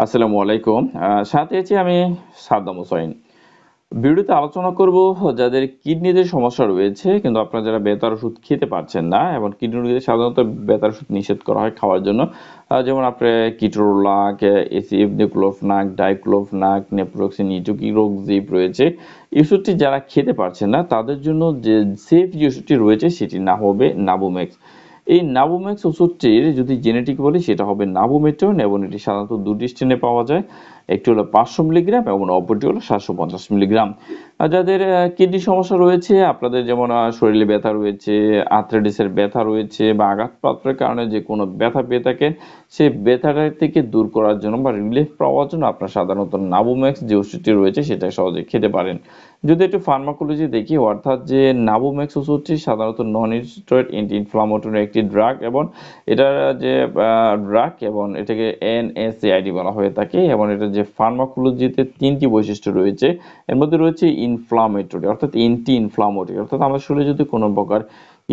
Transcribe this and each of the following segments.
আসসালামু আলাইকুম। সাথে আছি আমি সাদ্দাম হোসাইন। ভিডিওতে আলোচনা করব যাদের কিডনিতে সমস্যা রয়েছে কিন্তু আপনারা যারা ব্যথার ওষুধ খেতে পারছেন না এবং কিডনি রোগীদের সাধারণত ব্যথার ওষুধ নিষেধ করা হয় খাওয়ার জন্য। যেমন আপনার কিটোরোলাক, এসিএফ, নিক্লোফেনাক, ডাইক্লোফেনাক, নেপ্রোক্সেন, ইটুকিরোক্সিব রয়েছে। এই ওষুধটি যারা খেতে পারছেন না তাদের জন্য যে সেফ যে ওষুধটি রয়েছে সেটি না হবে নাভোম্যাক্স। এই নাভোম্যাক্স ওষুধটির যদি জেনেটিক বলি সেটা হবে নাভোমেটন এবং এটি সাধারণত দুটি স্ট্রেনে পাওয়া যায়। একটি হলো 500 মিলিগ্রাম এবং অপরটি হলো 750 মিলিগ্রাম। যাদের কিডনি সমস্যা রয়েছে, আপনাদের যেমন শরীরে ব্যথা রয়েছে, আর্থ্রাইটিসের ব্যথা রয়েছে বা আঘাতপ্রাপ্তের কারণে যে কোনো ব্যথা পেয়ে থাকেন, সেই ব্যথাটা থেকে দূর করার জন্য বা রিলিফ পাওয়ার জন্য আপনার সাধারণত নাভোম্যাক্স যে ওষুধটি রয়েছে সেটা সহজে খেতে পারেন। যদি একটু ফার্মাকোলজি দেখি, অর্থাৎ যে নাভোম্যাক্স ওষুধটি সাধারণত নন স্টেরয়েড অ্যান্টি ইনফ্লামেটরি একটি ড্রাগ এবং এটার যে ড্রাগ এবং এটাকে এনএসএআইডি বলা হয়ে থাকে এবং এটার যে ফার্মাকোলজিতে ৩টি বৈশিষ্ট্য রয়েছে। এর মধ্যে রয়েছে ইনফ্লামেটরি অর্থাৎ অ্যান্টি ইনফ্লামেটরি অর্থাৎ আমার শরীরে যদি কোনো প্রকার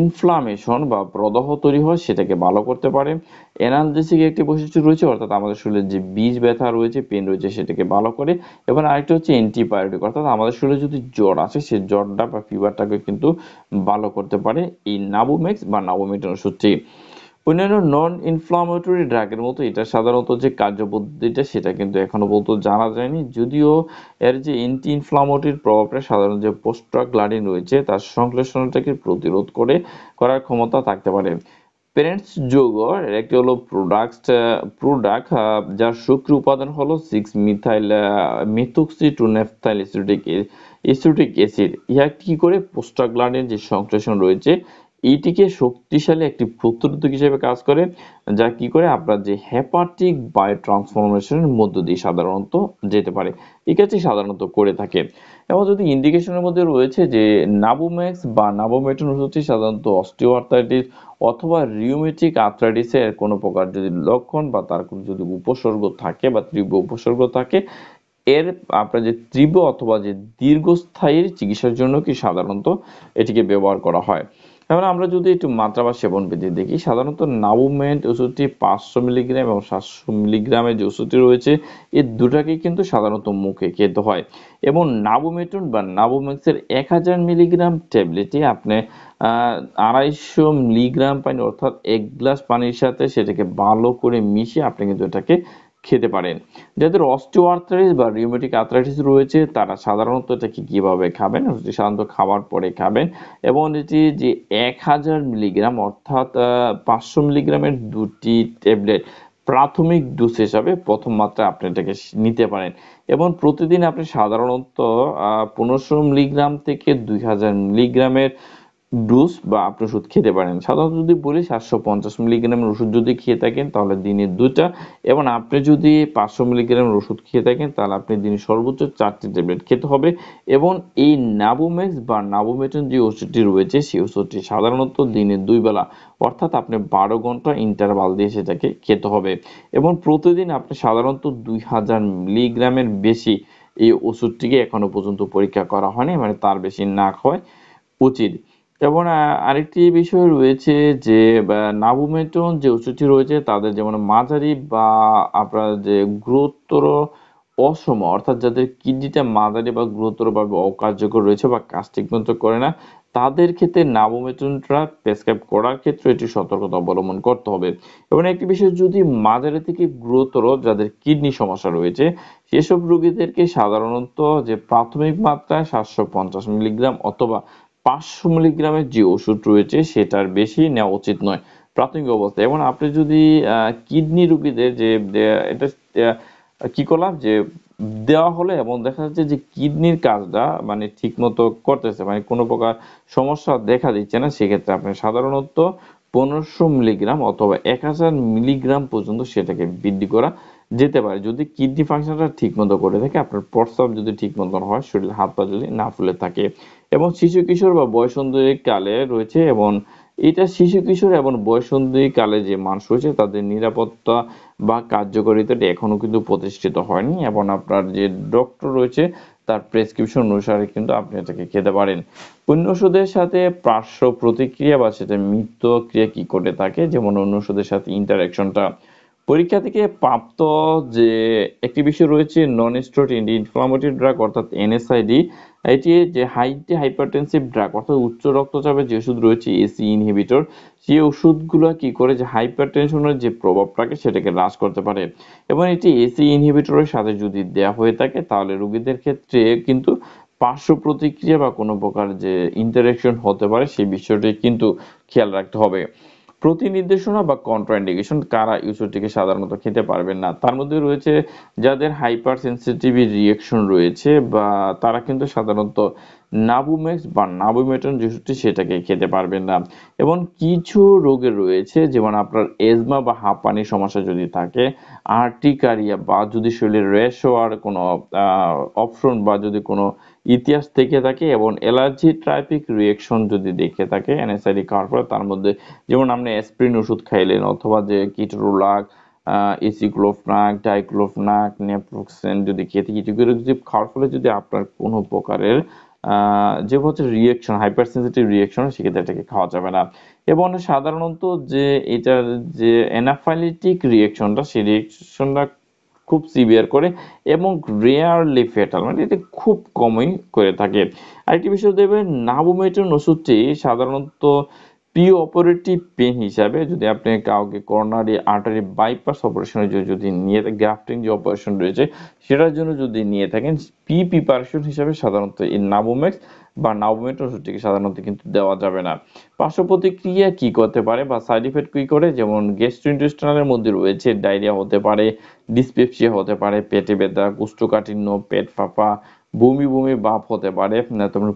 ইনফ্লামেশন বা প্রদাহ তৈরি হয় সেটাকে ভালো করতে পারে। অ্যানালজেসিক একটি বৈশিষ্ট্য রয়েছে অর্থাৎ আমাদের শরীরে যে বীজ ব্যথা রয়েছে, পেন রয়েছে সেটাকে ভালো করে। এবং আরেকটা হচ্ছে অ্যান্টিবায়োটিক অর্থাৎ আমাদের শরীরে যদি জ্বর আসে সেই জ্বরটা বা ফিভারটাকে কিন্তু ভালো করতে পারে এই নাভোম্যাক্স বা নাভোমেটন ওষুধটি। অন্যান্য নন ইনফ্লামেটরি ড্রাগের মতো এটা সাধারণত যে কার্যপদ্ধতিটা সেটা কিন্তু এখনো পর্যন্ত জানা যায়নি, যদিও এর যে অ্যান্টি ইনফ্লামেটরির প্রভাবটা সাধারণত যে প্রোস্টাগ্ল্যান্ডিন রয়েছে তার সংশ্লেষণটাকে প্রতিরোধ করার ক্ষমতা থাকতে পারে। প্যারেন্টস যৌগ এর একটি হলো প্রোডাক্ট যার সক্রিয় উপাদান হলো 6 মিথাইল মিথোক্সি টু নেপথাইল এসিটিক অ্যাসিড। ইহা কি করে প্রোস্টাগ্ল্যান্ডিন যে সংশ্লেষণ রয়েছে এইটিকে শক্তিশালী একটি প্রতিরোধক হিসেবে কাজ করে, যা কি করে আপনার যে হেপাটিক বায়োট্রান্সফরমেশনের মধ্য দিয়ে সাধারণত যেতে পারে। এই কাজটি সাধারণত করে থাকে। এবং যদি ইন্ডিকেশনের মধ্যে রয়েছে যে নাভোম্যাক্স বা নাভোমেটন ওষুধটি সাধারণত অস্টিওআর্থ্রাইটিস অথবা রিউমেটিক আর্থ্রাইটিসের কোনো প্রকার যদি লক্ষণ বা তার কোনো যদি উপসর্গ থাকে বা তীব্র উপসর্গ থাকে, এর আপনার যে তীব্র অথবা যে দীর্ঘস্থায়ী চিকিৎসার জন্য কি সাধারণত এটিকে ব্যবহার করা হয়। তাহলে আমরা যদি একটু মাত্রা বা সেবন বিধি দেখি, সাধারণত নাভোমেন্ট ওষুধটি 500 মিলিগ্রাম এবং 700 মিলিগ্রামের যে ওষুধটি রয়েছে এই দুটাকে কিন্তু সাধারণত মুখে খেতে হয়। এবং নাভোমেটন বা নাভোম্যাক্সের 1000 মিলিগ্রাম ট্যাবলেটে আপনি 250 মিলিগ্রাম পানি অর্থাৎ 1 গ্লাস পানির সাথে সেটাকে ভালো করে মিশিয়ে আপনি কিন্তু এটাকে খেতে পারেন। যাদের অস্টিওআর্থ্রাইটিস বা রিউমেটিক আর্থ্রাইটিস রয়েছে তারা সাধারণত এটাকে কিভাবে খাবেন? ওটি সাধারণত খাওয়ার পরে খাবেন এবং এটি যে 1000 মিলিগ্রাম অর্থাৎ 500 মিলিগ্রামের 2টি ট্যাবলেট প্রাথমিক ডোজ হিসাবে প্রথম মাত্রায় আপনি এটাকে নিতে পারেন এবং প্রতিদিন আপনি সাধারণত 1500 মিলিগ্রাম থেকে 2000 মিলিগ্রামের ডোজ বা আপনি ওষুধ খেতে পারেন। সাধারণত যদি বলি 750 মিলিগ্রামের ওষুধ যদি খেয়ে থাকেন তাহলে দিনে 2টা এবং আপনি যদি 500 মিলিগ্রামের ওষুধ খেয়ে থাকেন তাহলে আপনি দিনে সর্বোচ্চ 4টি ট্যাবলেট খেতে হবে। এবং এই নাভোম্যাক্স বা নাভোমেটন যে ওষুধটি রয়েছে সেই ওষুধটি সাধারণত দিনে 2 বেলা অর্থাৎ আপনি 12 ঘন্টা ইন্টারভাল দিয়ে সেটাকে খেতে হবে এবং প্রতিদিন আপনি সাধারণত 2000 মিলিগ্রামের বেশি এই ওষুধটিকে এখনো পর্যন্ত পরীক্ষা করা হয়নি, মানে তার বেশি না খাওয়াই উচিত। এবং আরেকটি বিষয় রয়েছে যে নাভোমেটন যে ওষুধটি রয়েছে তাদের যেমন মাঝারি বা আপনার যে গুরুতর অসম অর্থাৎ যাদের কিডনিটা মাঝারি বা গুরুতরভাবে অকার্যকর রয়েছে বা কাজ ঠিকমতো করে না তাদের ক্ষেত্রে নাভোমেটনটা প্রেসক্রাইব করার ক্ষেত্রে এটি সতর্কতা অবলম্বন করতে হবে। এবং একটি বিষয় যদি মাঝারি থেকে গুরুতর যাদের কিডনি সমস্যা রয়েছে সেসব রোগীদেরকে সাধারণত যে প্রাথমিক মাত্রায় 750 মিলিগ্রাম অথবা 500 মিলিগ্রামের যে ওষুধ রয়েছে সেটার বেশি নেওয়া উচিত নয় প্রাথমিক অবস্থায়। এবং আপনি যদি কিডনি রোগীদের যে এটা কি করলাম যে দেওয়া হলে এবং দেখা যাচ্ছে যে কিডনির কাজটা মানে ঠিক মতো করতেছে, মানে কোনো প্রকার সমস্যা দেখা দিচ্ছে না, সেক্ষেত্রে আপনি সাধারণত 1500 মিলিগ্রাম অথবা 1000 মিলিগ্রাম পর্যন্ত সেটাকে বৃদ্ধি করা যেতে পারে যদি কিডনি ফাংশনটা ঠিক মতো করে থাকে, আপনার প্রস্রাব যদি ঠিক মতন হয়, শরীর হাত পা যদি না ফুলে থাকে। এবং শিশু কিশোর বা বয়ঃসন্ধি কালে রয়েছে এবং এটা শিশু কিশোর এবং বয়ঃসন্ধি কালে যে মানুষ রয়েছে তাদের নিরাপত্তা বা কার্যকারিতাটা এখনো কিন্তু প্রতিষ্ঠিত হয়নি এবং আপনার যে ডক্টর রয়েছে তার প্রেসক্রিপশন অনুসারে কিন্তু আপনি এটাকে খেতে পারেন। অন্য ওষুধের সাথে পার্শ্ব প্রতিক্রিয়া বা সেটা মিত্রক্রিয়া কি করে থাকে, যেমন অন্য ওষুধের সাথে ইন্টারাকশনটা পরীক্ষা থেকে প্রাপ্ত যে একটি বিষয় রয়েছে নন স্টেরয়েড অ্যান্টি ইনফ্লামেটরি ড্রাগ অর্থাৎ এনএসআইডি। এটি যে হাইপারটেনসিভ ড্রাগ অর্থাৎ উচ্চ রক্তচাপের যে ওষুধ রয়েছে এসি ইনহিবিটর, সেই ওষুধগুলো কি করে যে হাইপারটেনশনের যে প্রভাবটাকে সেটাকে হ্রাস করতে পারে। এবং এটি এসি ইনহিবিটরের সাথে যদি দেয়া হয়ে থাকে তাহলে রোগীদের ক্ষেত্রে কিন্তু পার্শ্ব প্রতিক্রিয়া বা কোনো প্রকার যে ইন্টারেকশন হতে পারে সেই বিষয়টি কিন্তু খেয়াল রাখতে হবে। প্রতিনির্দেশনা বা কন্ট্রাইন্ডিকেশন, কারা এই ওষুধটিকে সাধারণত খেতে পারবেন না, তার মধ্যে রয়েছে যাদের হাইপার সেন্সিটিভ রিঅ্যাকশন রয়েছে বা তারা কিন্তু সাধারণত নাবুমেক্স বা নাবুমেটন যে ওষুধটি সেটাকে খেতে পারবেন না। এবং কিছু রোগের রয়েছে যেমন আপনার এজমা বা হাঁপানির সমস্যা যদি থাকে, আর্টিকারিয়া বা যদি শরীরে র্যাশ হওয়ার কোনো অপশন বা যদি কোনো ইতিহাস থেকে থাকে এবং অ্যালার্জি ট্রাইপিক রিঅ্যাকশন যদি দেখে থাকে এনএসআইডি খাওয়ার পরে, তার মধ্যে যেমন আপনি অ্যাসপিরিন ওষুধ খাইলেন অথবা যে কিটোরোলাক, এসিক্লোফেনাক, ডাইক্লোফেনাক, নেপ্রোক্সেন যদি খেতে কিছু করে যদি খাওয়ার ফলে যদি আপনার কোনো প্রকারের যে হচ্ছে রিঅ্যাকশন হাইপার সেন্সিটিভ রিঅ্যাকশন সেক্ষেত্রে এটাকে খাওয়া যাবে না। এবং সাধারণত যে এটার যে অ্যানাফাইলিটিক রিঅ্যাকশনটা সেই রিঅ্যাকশনটা খুব সিভিয়ার করে এবং রেয়ারলি ফেটাল, মানে এটা খুব কমই করে থাকে। আরেকটি বিষয় দেখবেন, নাবুমেটন ওষুধটি সাধারণত প্রি অপারেটিভ পেন হিসাবে যদি আপনি কাউকে করোনারি আর্টারি বাইপাস অপারেশনের জন্য যদি নিয়ে গ্রাফটিং যে অপারেশন রয়েছে সেটার জন্য যদি নিয়ে থাকেন, প্রিপারেশন হিসাবে সাধারণত এই নাবুমেক্স বা নাবুমেটন ওষুধটিকে সাধারণত কিন্তু দেওয়া যাবে না। পার্শ্ব প্রতিক্রিয়া কি করতে পারে বা সাইড ইফেক্ট কি করে, যেমন গ্যাস্ট্রোইন্টেস্টাইনাল মধ্যে রয়েছে ডায়রিয়া হতে পারে, ডিসপেপসিয়া হতে পারে, পেটে ব্যথা, কোষ্ঠকাঠিন্য, পেট ফাঁপা, বমি বমি ভাব হতে পারে, তারপর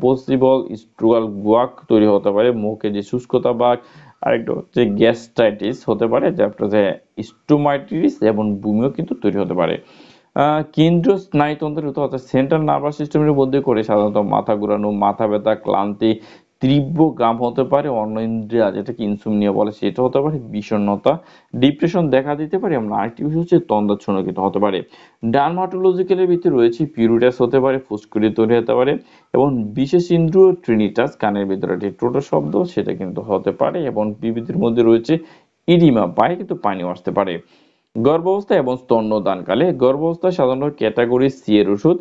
পসিবল স্ট্রুগাল গুয়াক তৈরি হতে পারে, মুখে যে শুষ্কতা ভাব, আরেকটা হচ্ছে গ্যাস্ট্রাইটিস হতে পারে, তারপরে যে স্টোমাইটিস এবং বমিও কিন্তু তৈরি হতে পারে। কেন্দ্রীয় স্নায়ুতন্ত্রের অর্থাৎ সেন্ট্রাল নার্ভাস সিস্টেমের মধ্যে করে সাধারণত মাথা ঘোরানো, মাথা ব্যথা, ক্লান্তি, তীব্র ঘাম হতে পারে, অনিদ্রা যেটাকে ইনসোমনিয়া বলে সেটা হতে পারে, বিষণ্ণতা, ডিপ্রেশন দেখা দিতে পারে এবং আরেকটি বিষয় হচ্ছে তন্দ্রাচ্ছন্ন কিন্তু হতে পারে। ডার্মাটোলজিক্যালের ভিতরে রয়েছে পিউরিটাস হতে পারে, ফুসকুড়ি তৈরি হতে পারে এবং বিশেষ ইন্দ্রিয় ট্রিনিটাস কানের ভিতরে একটি টোটো শব্দ সেটা কিন্তু হতে পারে এবং বিবৃতির মধ্যে রয়েছে ইডিমা, পায়ে কিন্তু পানিও আসতে পারে। গর্ভাবস্থা এবং স্তন্যদানকালে, গর্ভাবস্থা সাধারণত ক্যাটাগরি সি এর ওষুধ।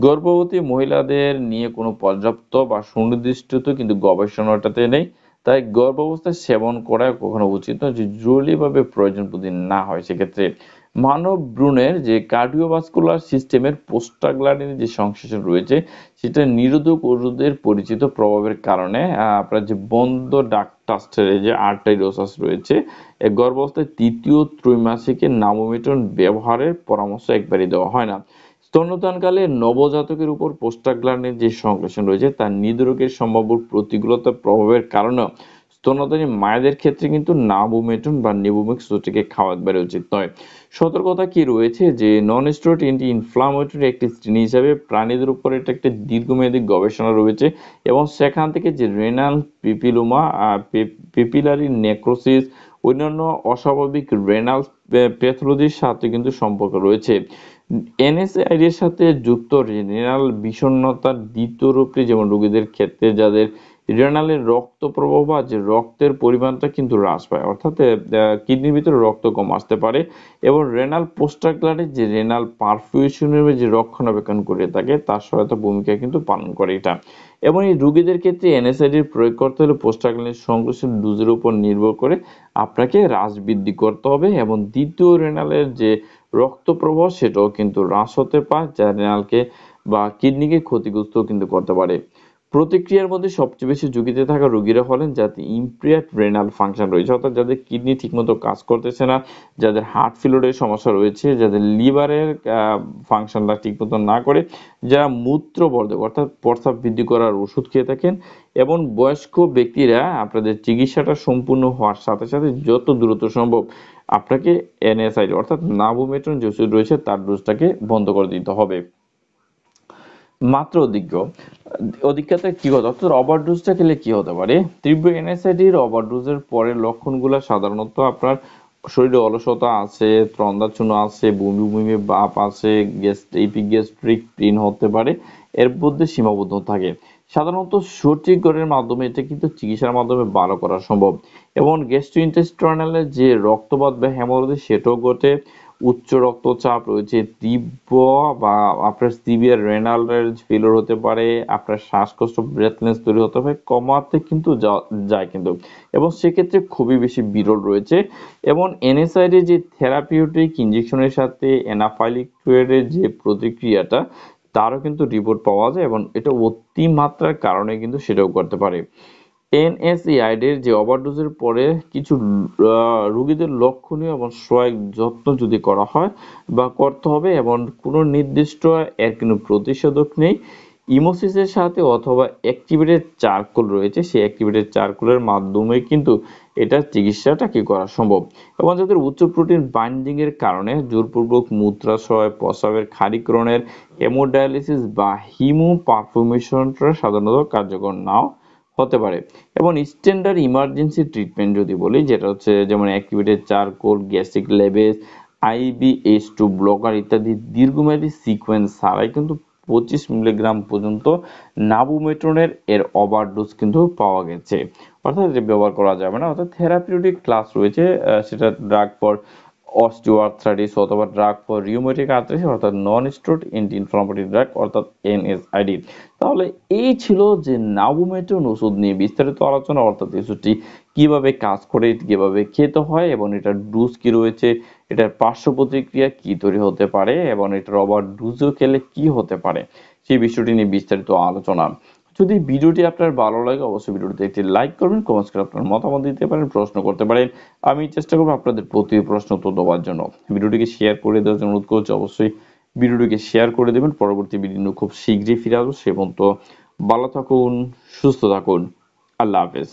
গর্ভবতী মহিলাদের নিয়ে কোনো পর্যাপ্ত বা সুনির্দিষ্ট কিন্তু গবেষণাটাতে নেই, তাই গর্ভাবস্থায় সেবন করা কখনো উচিত নয় যদি জরুরিভাবে প্রয়োজন যদি না হয়। সেক্ষেত্রে মানব ভ্রূণের যে কার্ডিওভাস্কুলার সিস্টেমের প্রোস্টাগ্ল্যান্ডিন যে সংশ্লেষণ রয়েছে সেটা নিরোধক ওষুধের পরিচিত প্রভাবের কারণে আপনার যে বন্ধ ডাক্টাস্টের যে আর্টেরিওসাস রয়েছে, গর্ভাবস্থায় তৃতীয় ত্রৈমাসিকে নাবোমেটন ব্যবহারের পরামর্শ একবারই দেওয়া হয় না। স্তন্যদানকালে নবজাতকের উপর প্রোস্টাগ্ল্যান্ডিন যে সংশ্লেষণ রয়েছে তার হৃদরোগের সম্ভাব্য প্রতিকূলতা প্রভাবের কারণে স্তন্যদানী মায়েদের ক্ষেত্রে কিন্তু নাবুমেটন বা নিবুমিক্স ওষুধটিকে খাওয়া একবারে উচিত নয়। সতর্কতা কি রয়েছে যে নন স্টেরয়েড অ্যান্টি ইনফ্লামেটরি একটি শ্রেণী হিসাবে প্রাণীদের উপর এটা একটি দীর্ঘমেয়াদী গবেষণা রয়েছে এবং সেখান থেকে যে রেনাল পিপিলোমা, পেপিলারি নেক্রোসিস, অন্যান্য অস্বাভাবিক রেনাল প্যাথোলজির সাথে কিন্তু সম্পর্ক রয়েছে। এনএসআইডি এর সাথে যুক্ত রেনাল বিষণ্ণতার দ্বিতীয় রূপটি যেমন রোগীদের ক্ষেত্রে যাদের রেনালের রক্ত প্রবাহ বা যে রক্তের পরিমাণটা কিন্তু হ্রাস পায়, অর্থাৎ কিডনির ভিতরে রক্ত কম আসতে পারে এবং রেনাল প্রোস্টাগ্ল্যান্ডিন যে রেনাল পারফিউশনের যে রক্ষণাবেক্ষণ করে থাকে তার সহায়তা ভূমিকা কিন্তু পালন করে এটা। এবং এই রোগীদের ক্ষেত্রে এনএসআইডির প্রয়োগ করতে হলে প্রোস্টাগ্ল্যান্ডিন সংশ্লেষণ ডোজের উপর নির্ভর করে আপনাকে হ্রাস বৃদ্ধি করতে হবে এবং দ্বিতীয় রেনালের যে রক্ত প্রবাহ সেটাও কিন্তু হ্রাস হতে পারে যা রেনালকে বা কিডনিকে ক্ষতিগ্রস্ত কিন্তু করতে পারে। প্রতিক্রিয়ার মধ্যে সবচেয়ে বেশি ঝুঁকিতে থাকা রোগীরা হলেন যাদের ইমপেয়ার্ড রেনাল ফাংশন রয়েছে, অর্থাৎ যাদের কিডনি ঠিকমতো কাজ করতেছে না, যাদের হার্ট ফেলিউরের সমস্যা রয়েছে, যাদের লিভারের ফাংশনটা ঠিকমতো না করে, যারা মূত্রবর্ধক অর্থাৎ প্রস্রাব বৃদ্ধি করার ওষুধ খেয়ে থাকেন এবং বয়স্ক ব্যক্তিরা আপনাদের চিকিৎসাটা সম্পূর্ণ হওয়ার সাথে সাথে যত দ্রুত সম্ভব আপনাকে এনএসআইডি অর্থাৎ নাবুমেটন যে ওষুধ রয়েছে তার ডোজটাকে বন্ধ করে দিতে হবে। মাত্র অধিক্যতা কি হতো, অর্থাৎ ওভারডোজটা খেলে কি হতে পারে? তীব্র এনএসআইডির ওভারডোজের পরের লক্ষণগুলো সাধারণত আপনার শরীরে অলসতা আছে, তন্দ্রাচ্ছন্ন আছে, বমি বমি ভাব আছে, গ্যাস্ট্রিক পেইন হতে পারে, এর মধ্যে সীমাবদ্ধ থাকে। সাধারণত সঠিক গড়ের মাধ্যমে এটা কিন্তু চিকিৎসার মাধ্যমে ভালো করা সম্ভব এবং গ্যাস্ট্রোইন্টেস্টাইনালের যে রক্তপাত বা হেমোরোজিস সেটাও ঘটে। উচ্চ রক্তচাপ রয়েছে, তীব্র বা আপনার সিভিয়ার রেনাল ফেলিওর হতে পারে, আপনার শ্বাসকষ্ট ব্রেথলেস তৈরি হতে পারে, কমাতে কিন্তু যায় কিন্তু এবং সেক্ষেত্রে খুবই বেশি বিরল রয়েছে এবং এনএসআইডি যে থেরাপিউটিক ইনজেকশনের সাথে অ্যানাফাইলিক ফ্লুইডের যে প্রতিক্রিয়াটা তারও কিন্তু রিপোর্ট পাওয়া যায় এবং এটা অতিমাত্রার কারণে কিন্তু সেটাও করতে পারে। এনএসএআইডির যে ওভারডোজের পরে কিছু রোগীদের লক্ষণীয় এবং সহায়ক যত্ন যদি করা হয় বা করতে হবে এবং কোনো নির্দিষ্ট এর কোনো প্রতিষেধক নেই। ইমোসিসের সাথে অথবা অ্যাক্টিভেটেড চারকোল রয়েছে, সেই অ্যাক্টিভেটেড চারকোলের মাধ্যমে কিন্তু এটার চিকিৎসাটা কি করা সম্ভব এবং যাদের উচ্চ প্রোটিন বাইন্ডিং এর কারণে জোরপূর্বক মূত্রাশয়, প্রস্রাবের ক্ষারীকরণের হেমোডায়ালিসিস বা হিমো পারফিউমেশনটা সাধারণত কার্যকর নাও হতে পারে এবং স্ট্যান্ডার্ড ইমার্জেন্সি ট্রিটমেন্ট যদি বলি যেটা হচ্ছে যেমন activated charcoal, gastric lavage, IBH2 blocker ইত্যাদি দীর্ঘমেয়াদী সিকোয়েন্স ছাড়াই কিন্তু 25 মিলিগ্রাম পর্যন্ত নাবুমেট্রনের এর ওভারডোজ কিন্তু পাওয়া গেছে, অর্থাৎ এটা ব্যবহার করা যাবে না। অর্থাৎ থেরাপিউটিক ক্লাস রয়েছে, সেটা ড্রাগ ফর অস্টিওআর্থ্রাইটিস অথবা ড্রাগ ফর রিউমেটিক আর্থ্রাইটিস অর্থাৎ নন স্টেরয়েড অ্যান্টি ইনফ্লামেটরি ড্রাগ অর্থাৎ NSAID। তাহলে এই ছিল যে নাবুমেট্রন ওষুধ নিয়ে বিস্তারিত আলোচনা, অর্থাৎ ওষুধটি কিভাবে কাজ করে, কিভাবে খেতে হয় এবং এটার ডোজ কি রয়েছে, এটার পার্শ্ব প্রতিক্রিয়া কি তৈরি হতে পারে এবং এটার ওভার ডোজও খেলে কি হতে পারে, সেই বিষয়টি নিয়ে বিস্তারিত আলোচনা। যদি ভিডিওটি আপনার ভালো লাগে অবশ্যই ভিডিওটিতে একটি লাইক করবেন, কমেন্টস করে আপনার মতামত দিতে পারেন, প্রশ্ন করতে পারেন। আমি চেষ্টা করবো আপনাদের প্রতি প্রশ্ন উত্তর দেওয়ার জন্য। ভিডিওটিকে শেয়ার করে দেওয়ার জন্য অনুরোধ করছি, অবশ্যই ভিডিওটিকে শেয়ার করে দেবেন। পরবর্তী ভিডিও খুব শীঘ্রই ফিরে আসবো, সে পর্যন্ত ভালো থাকুন, সুস্থ থাকুন। আল্লাহ হাফেজ।